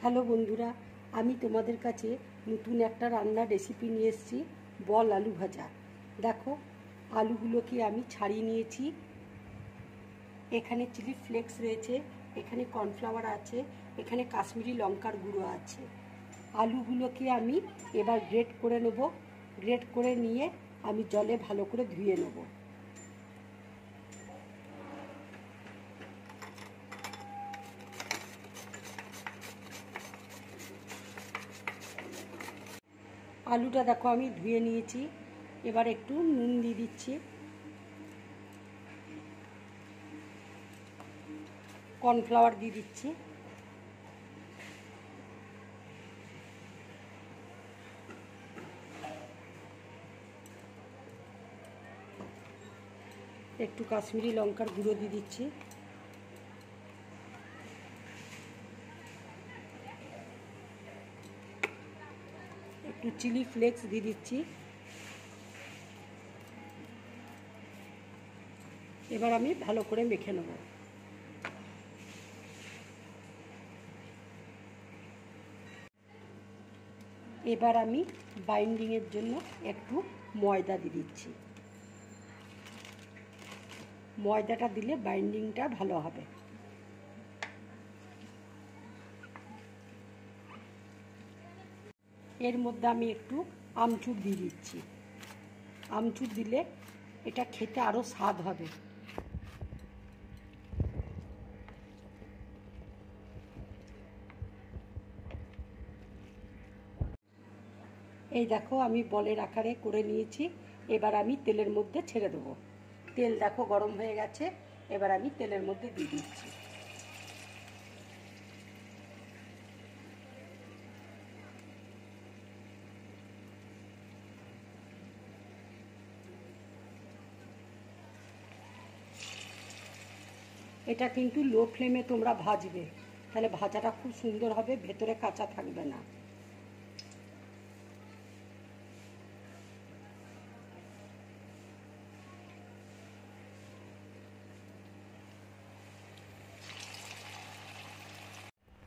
Hello বন্ধুরা, আমি তোমাদের কাছে নতুন একটা রান্নার রেসিপি নিয়ে এসেছি, বল আলু ভাজা। দেখো, আলুগুলোকে আমি ছাড়িয়ে নিয়েছি। এখানে চিলি ফ্লেক্স রয়েছে, এখানে কর্নফ্লাওয়ার আছে, এখানে কাশ্মীরি লঙ্কার গুঁড়ো আছে। আলুগুলোকে আমি এবার গ্রেট করে নেব। গ্রেট করে নিয়ে আমি জলে ভালো করে ধুয়ে নেব। আলুটা দেখো আমি ধুয়ে নিয়েছি। এবার একটু নুন দিয়ে দিচ্ছি, কর্নফ্লাওয়ার দিয়ে দিচ্ছি, একটু কাশ্মীরি লঙ্কার গুঁড়ো দিয়ে দিচ্ছি, একটু চিলি ফ্লেক্স দিয়ে দিচ্ছি। এবার আমি ভালো করে মেখে নেব। এবার আমি বাইন্ডিংয়ের জন্য একটু ময়দা দিয়ে দিচ্ছি। ময়দাটা দিলে বাইন্ডিংটা ভালো হবে। এর মধ্যে আমি একটু আমচুর দিয়ে দিচ্ছি। আমচুর দিলে এটা খেতে আরও স্বাদ হবে। এই দেখো আমি বলের আকারে করে নিয়েছি। এবার আমি তেলের মধ্যে ছেড়ে দেবো। তেল দেখো গরম হয়ে গেছে। এবার আমি তেলের মধ্যে দিয়ে দিচ্ছি। এটা কিন্তু লো ফ্লেমে তোমরা ভাজবে, তাহলে ভাজাটা খুব সুন্দর হবে, ভেতরে কাঁচা থাকবে না।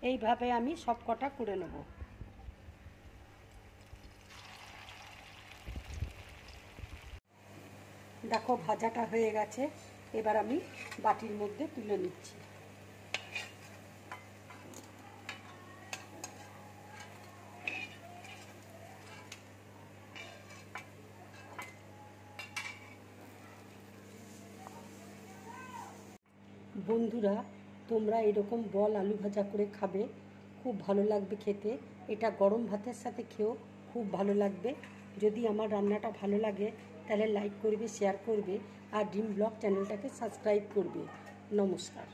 এইভাবে আমি সব কটা করে নেব। দেখো ভাজাটা হয়ে গেছে। এবার আমি বাটির মধ্যে তুলে নিচ্ছি। বন্ধুরা, তোমরা এরকম বল আলু ভাজা করে খাবে, খুব ভালো লাগবে খেতে। এটা গরম ভাতের সাথে খেয়েও খুব ভালো লাগবে। যদি আমার রান্নাটা ভালো লাগে তাহলে লাইক করবে, শেয়ার করবে, আর ড্রিম ব্লগ চ্যানেলটাকে সাবস্ক্রাইব করবে। নমস্কার।